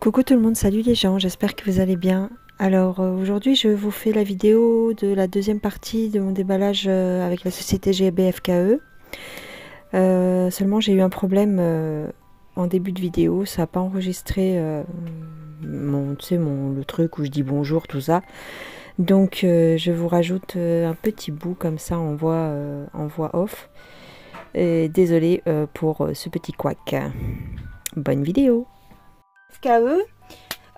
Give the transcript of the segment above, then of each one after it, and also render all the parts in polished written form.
Coucou tout le monde, salut les gens, j'espère que vous allez bien. Alors aujourd'hui je vous fais la vidéo de la deuxième partie de mon déballage avec la société GBFKE. Seulement j'ai eu un problème en début de vidéo, ça n'a pas enregistré le truc où je dis bonjour, tout ça. Donc je vous rajoute un petit bout comme ça en voix off. Et désolé pour ce petit couac. Bonne vidéo. FKE,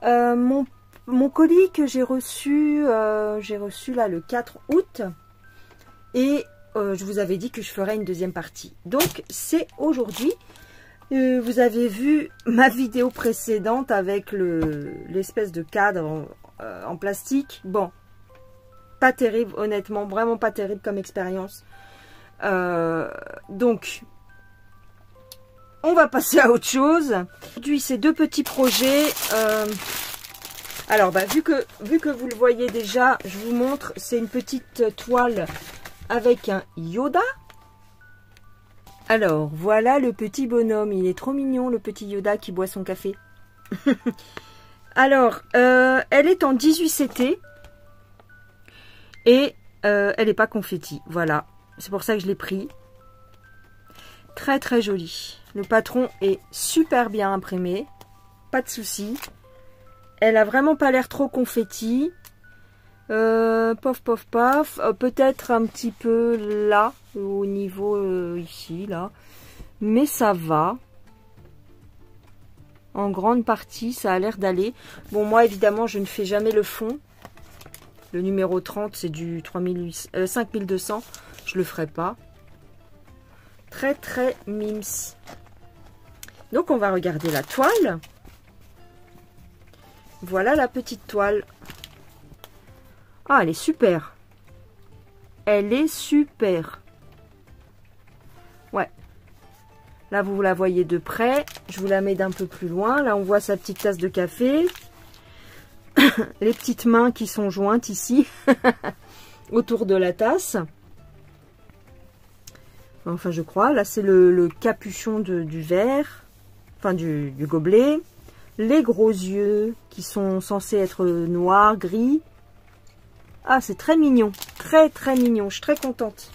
mon colis que j'ai reçu là le 4 août et je vous avais dit que je ferais une deuxième partie. Donc c'est aujourd'hui. Vous avez vu ma vidéo précédente avec l'espèce de cadre en plastique. Bon, pas terrible, honnêtement, vraiment pas terrible comme expérience. Donc on va passer à autre chose. Aujourd'hui, ces deux petits projets. Alors, vu que vous le voyez déjà, je vous montre. C'est une petite toile avec un Yoda. Alors, voilà le petit bonhomme. Il est trop mignon, le petit Yoda qui boit son café. Alors, elle est en 18 CT. Et elle n'est pas confetti. Voilà. C'est pour ça que je l'ai pris. Très très joli. Le patron est super bien imprimé. Pas de souci. Elle a vraiment pas l'air trop confetti. Pof pof pof. Peut-être un petit peu là. Au niveau ici là. Mais ça va. En grande partie ça a l'air d'aller. Bon, moi évidemment je ne fais jamais le fond. Le numéro 30 c'est du 5200. Je le ferai pas. Très très mims. Donc on va regarder la toile. Voilà la petite toile. Ah, elle est super. Elle est super. Ouais. Là vous la voyez de près. Je vous la mets d'un peu plus loin. Là on voit sa petite tasse de café. Les petites mains qui sont jointes ici. Autour de la tasse. Enfin je crois. Là c'est le capuchon du verre. Enfin du gobelet. Les gros yeux qui sont censés être noirs, gris. Ah, c'est très mignon. Très très mignon. Je suis très contente.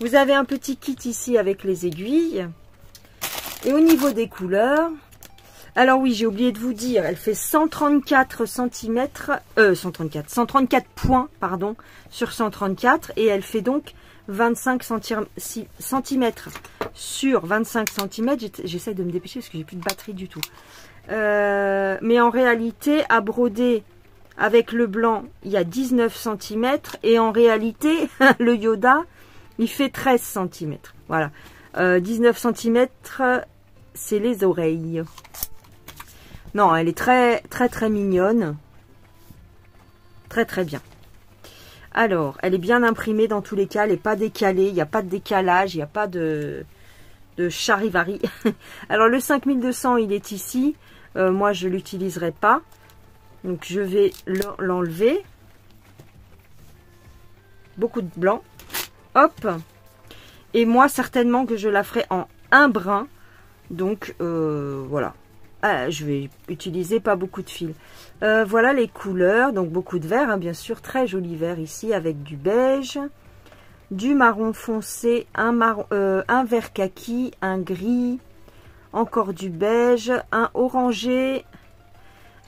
Vous avez un petit kit ici avec les aiguilles. Et au niveau des couleurs. Alors oui, j'ai oublié de vous dire. Elle fait 134 cm. 134 points, pardon. Sur 134. Et elle fait donc 25 cm sur 25 cm. J'essaie de me dépêcher parce que j'ai plus de batterie du tout. Mais en réalité, à broder avec le blanc, il y a 19 cm. Et en réalité, le Yoda, il fait 13 cm. Voilà. 19 cm, c'est les oreilles. Non, elle est très, très, très mignonne. Très, très bien. Alors, elle est bien imprimée dans tous les cas. Elle n'est pas décalée. Il n'y a pas de décalage. Il n'y a pas de charivari. Alors, le 5200, il est ici. Moi, je ne l'utiliserai pas. Donc, je vais l'enlever. Beaucoup de blanc. Hop. Et moi, certainement que je la ferai en un brin. Donc, voilà. Ah, je vais utiliser pas beaucoup de fils. Voilà les couleurs. Donc, beaucoup de vert, hein, bien sûr. Très joli vert ici avec du beige. Du marron foncé. Un vert kaki. Un gris. Encore du beige. Un orangé.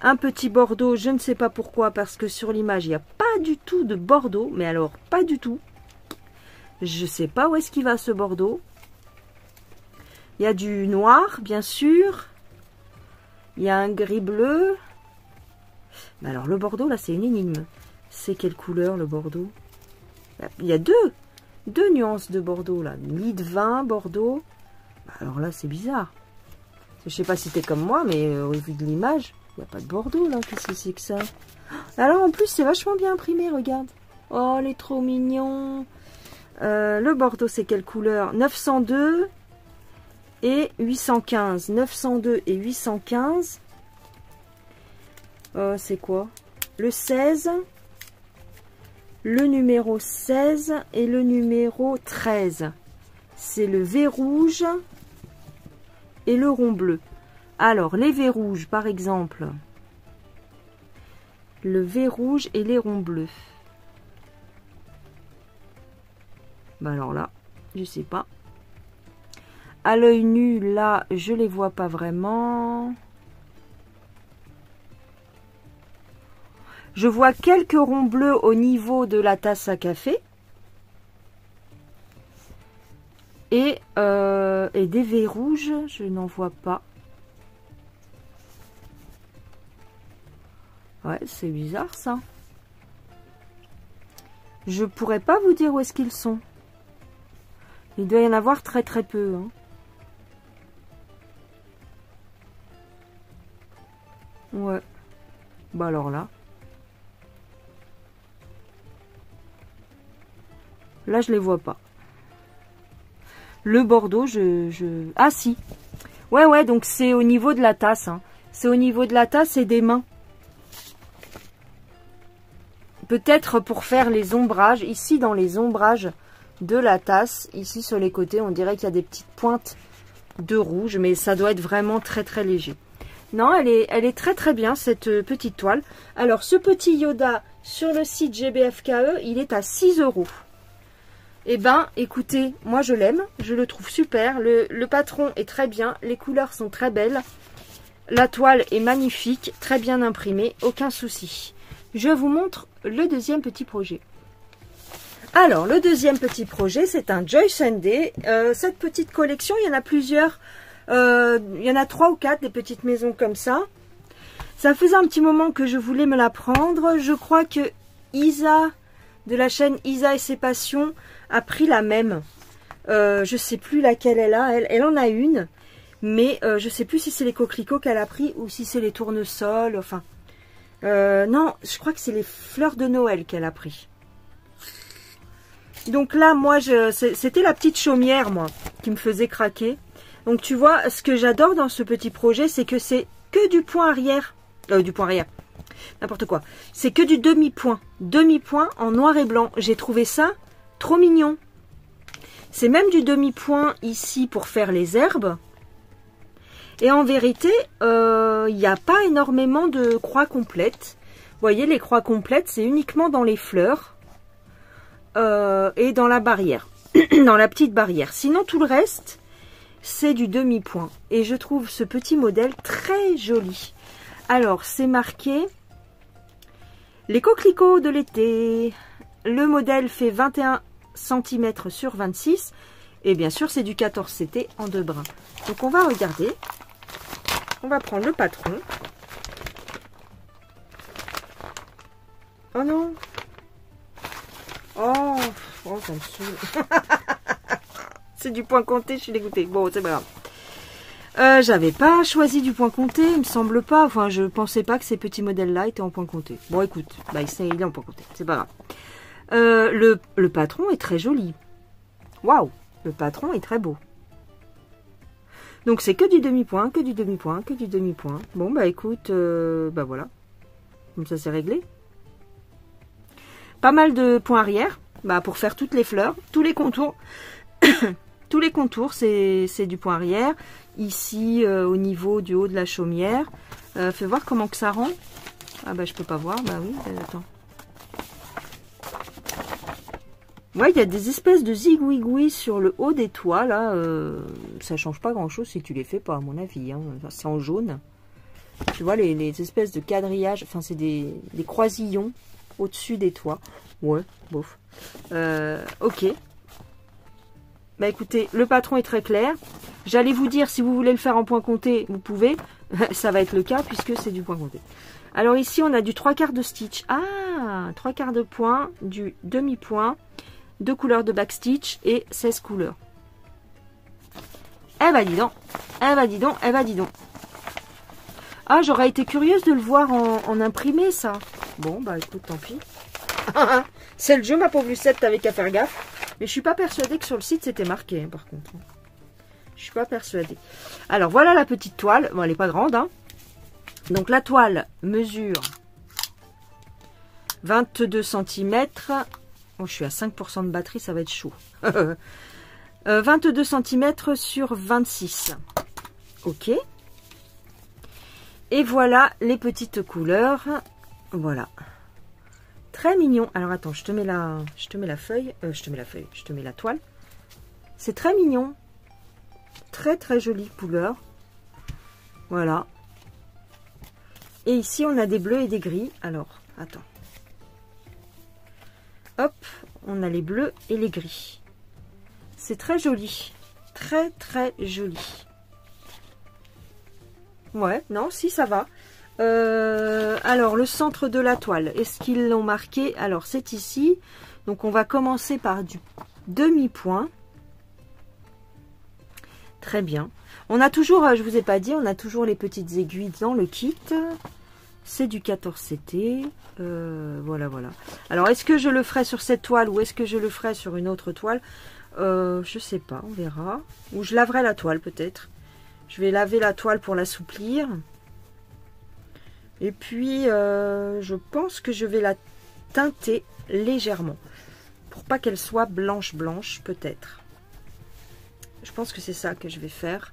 Un petit bordeaux. Je ne sais pas pourquoi. Parce que sur l'image, il n'y a pas du tout de bordeaux. Mais alors, pas du tout. Je ne sais pas où est-ce qu'il va ce bordeaux. Il y a du noir, bien sûr. Il y a un gris bleu. Mais alors, le bordeaux, là, c'est une énigme. C'est quelle couleur, le bordeaux? Il y a deux nuances de bordeaux, là. Lit de vin, bordeaux. Alors là, c'est bizarre. Je sais pas si t'es comme moi, mais au vu de l'image, il n'y a pas de bordeaux, là. Qu'est-ce que c'est que ça? Alors, en plus, c'est vachement bien imprimé, regarde. Oh, il est trop mignon. Le bordeaux, c'est quelle couleur? 902 et 815. 902 et 815. C'est quoi? Le 16. Le numéro 16 et le numéro 13. C'est le V rouge et le rond bleu. Alors, les V rouges, par exemple, le V rouge et les ronds bleus. Bah alors là, je sais pas. À l'œil nu, là, je les vois pas vraiment. Je vois quelques ronds bleus au niveau de la tasse à café. Et des V rouges, je n'en vois pas. Ouais, c'est bizarre ça. Je pourrais pas vous dire où est-ce qu'ils sont. Il doit y en avoir très très peu. Hein. Ouais. Bah alors là. Là, je les vois pas. Le bordeaux, Ah si. Ouais, donc c'est au niveau de la tasse. Hein. C'est au niveau de la tasse et des mains. Peut-être pour faire les ombrages. Ici, dans les ombrages de la tasse, ici sur les côtés, on dirait qu'il y a des petites pointes de rouge. Mais ça doit être vraiment très très léger. Non, elle est très très bien, cette petite toile. Alors, ce petit Yoda sur le site GBFKE, il est à 6 €. Eh ben, écoutez, moi je l'aime, je le trouve super. Le patron est très bien, les couleurs sont très belles. La toile est magnifique, très bien imprimée, aucun souci. Je vous montre le deuxième petit projet. Alors, le deuxième petit projet, c'est un Joy Sunday. Cette petite collection, il y en a plusieurs. Il y en a 3 ou 4, des petites maisons comme ça. Ça faisait un petit moment que je voulais me la prendre. Je crois que Isa, de la chaîne Isa et ses passions, a pris la même. Je sais plus laquelle elle a. Elle en a une. Mais je sais plus si c'est les coquelicots qu'elle a pris ou si c'est les tournesols. Enfin, non, je crois que c'est les fleurs de Noël qu'elle a pris. Donc là, moi, c'était la petite chaumière, moi, qui me faisait craquer. Donc tu vois, ce que j'adore dans ce petit projet, c'est que c'est que du point arrière. Du point arrière. N'importe quoi. C'est que du demi-point. Demi-point en noir et blanc. J'ai trouvé ça trop mignon. C'est même du demi-point ici pour faire les herbes. Et en vérité, il n'y a pas énormément de croix complètes. Vous voyez, les croix complètes, c'est uniquement dans les fleurs et dans la barrière. Dans la petite barrière. Sinon, tout le reste, c'est du demi-point. Et je trouve ce petit modèle très joli. Alors, c'est marqué les coquelicots de l'été. Le modèle fait 21 cm sur 26. Et bien sûr, c'est du 14 CT en 2 brins. Donc, on va regarder. On va prendre le patron. Oh non. Oh, ça me saoule. C'est du point compté, je suis dégoûtée. Bon, c'est pas grave. J'avais pas choisi du point compté, il me semble pas. Enfin, je pensais pas que ces petits modèles-là étaient en point compté. Bon, écoute, bah, il est en point compté, c'est pas grave. Le patron est très joli. Waouh, le patron est très beau. Donc, c'est que du demi-point, que du demi-point, que du demi-point. Bon, bah, écoute, bah voilà. Comme ça, c'est réglé. Pas mal de points arrière, bah, pour faire toutes les fleurs, tous les contours. Tous les contours, c'est du point arrière. Ici, au niveau du haut de la chaumière. Fais voir comment que ça rend. Ah bah je peux pas voir. Bah oui, attends. Ouais, il y a des espèces de zigouigouis sur le haut des toits. Là, ça change pas grand chose si tu les fais pas, à mon avis. Hein. C'est en jaune. Tu vois, les espèces de quadrillages. Enfin, c'est des croisillons au-dessus des toits. Ouais, bof. Ok. Bah écoutez, le patron est très clair. J'allais vous dire, si vous voulez le faire en point compté, vous pouvez. Ça va être le cas puisque c'est du point compté. Alors ici, on a du 3/4 de stitch. Ah, 3/4 de point, du demi-point, 2 couleurs de backstitch et 16 couleurs. Eh bah dis donc, eh bah dis donc, eh bah dis donc. Ah, j'aurais été curieuse de le voir en imprimé, ça. Bon, bah écoute, tant pis. C'est le jeu, ma pauvre Lucette, t'avais qu'à faire gaffe. Mais je suis pas persuadée que sur le site c'était marqué, hein, par contre. Je suis pas persuadée. Alors voilà la petite toile. Bon, elle n'est pas grande, hein. Donc la toile mesure 22 cm. Oh, je suis à 5% de batterie, ça va être chaud. 22 cm sur 26. Ok. Et voilà les petites couleurs. Voilà. Très mignon. Alors attends, je te mets la feuille. Je te mets la toile. C'est très mignon. Très très jolie couleur. Voilà. Et ici, on a des bleus et des gris. Alors, attends. Hop, on a les bleus et les gris. C'est très joli. Très très joli. Ouais, non, si, ça va. Alors, le centre de la toile, est-ce qu'ils l'ont marqué? Alors, c'est ici. Donc, on va commencer par du demi-point. Très bien. On a toujours, je vous ai pas dit, on a toujours les petites aiguilles dans le kit. C'est du 14 CT. Voilà, voilà. Alors, est-ce que je le ferai sur cette toile ou est-ce que je le ferai sur une autre toile? Je sais pas, on verra. Ou je laverai la toile peut-être. Je vais laver la toile pour l'assouplir. Et puis, je pense que je vais la teinter légèrement. Pour pas qu'elle soit blanche peut-être. Je pense que c'est ça que je vais faire.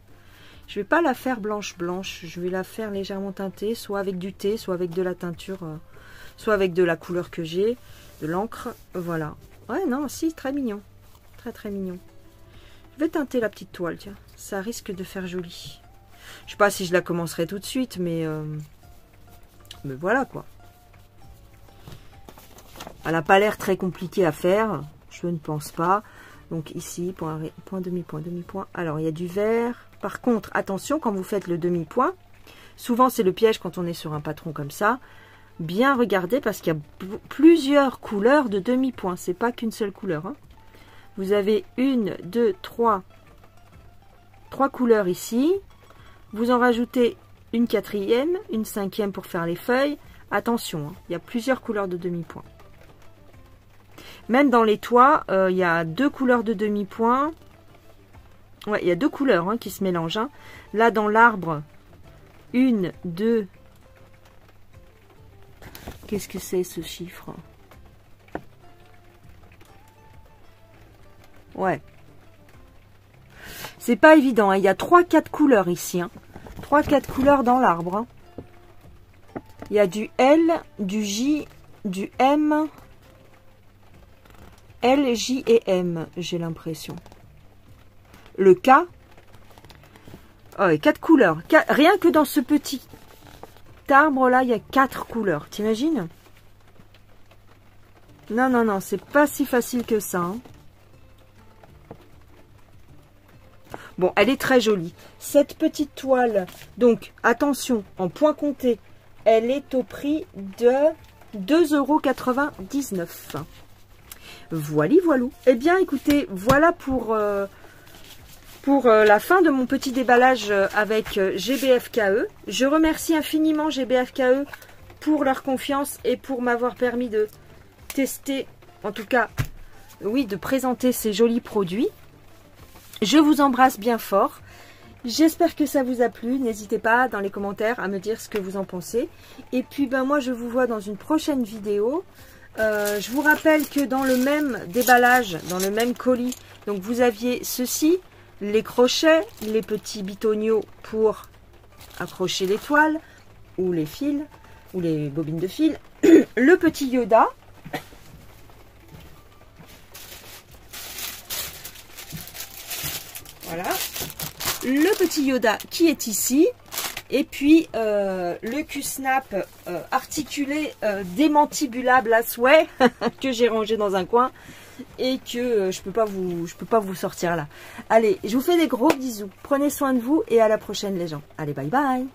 Je vais pas la faire blanche. Je vais la faire légèrement teintée. Soit avec du thé, soit avec de la teinture. Soit avec de la couleur que j'ai. De l'encre. Voilà. Ouais, non, si, très mignon. Très, très mignon. Je vais teinter la petite toile, tiens. Ça risque de faire joli. Je sais pas si je la commencerai tout de suite, mais voilà, quoi. Elle n'a pas l'air très compliquée à faire. Je ne pense pas. Donc ici, point, demi-point, demi-point. Alors, il y a du vert. Par contre, attention, quand vous faites le demi-point, souvent c'est le piège quand on est sur un patron comme ça. Bien regarder parce qu'il y a plusieurs couleurs de demi-point. C'est pas qu'une seule couleur. Hein. Vous avez une, deux, trois couleurs ici. Vous en rajoutez une quatrième, une cinquième pour faire les feuilles. Attention, hein, il y a plusieurs couleurs de demi-point. Même dans les toits, il y a deux couleurs de demi-point. Ouais, il y a deux couleurs hein, qui se mélangent. Hein. Là, dans l'arbre, une, deux. Qu'est-ce que c'est ce chiffre? Ouais. C'est pas évident. Hein. Il y a 3-4 couleurs ici. Hein. 3-4 couleurs dans l'arbre. Hein. Il y a du L, du J, du M. L, J et M, j'ai l'impression. Le K. Oh, et 4 couleurs. Rien que dans ce petit arbre là, il y a 4 couleurs. T'imagines? Non, non, non, c'est pas si facile que ça. Hein. Bon, elle est très jolie. Cette petite toile, donc, attention, en point compté, elle est au prix de 2,99 €. Voilà, voilou. Eh bien, écoutez, voilà pour la fin de mon petit déballage avec GBFKE. Je remercie infiniment GBFKE pour leur confiance et pour m'avoir permis de tester, en tout cas, oui, de présenter ces jolis produits. Je vous embrasse bien fort. J'espère que ça vous a plu. N'hésitez pas dans les commentaires à me dire ce que vous en pensez. Et puis, ben moi, je vous vois dans une prochaine vidéo. Je vous rappelle que dans le même déballage, dans le même colis, donc vous aviez ceci, les crochets, les petits bitonniaux pour accrocher les toiles, ou les fils, ou les bobines de fil, le petit Yoda, voilà, le petit Yoda qui est ici, et puis le Q-Snap articulé démantibulable à souhait que j'ai rangé dans un coin et que je peux pas vous sortir là. Allez, je vous fais des gros bisous. Prenez soin de vous et à la prochaine les gens. Allez, bye bye.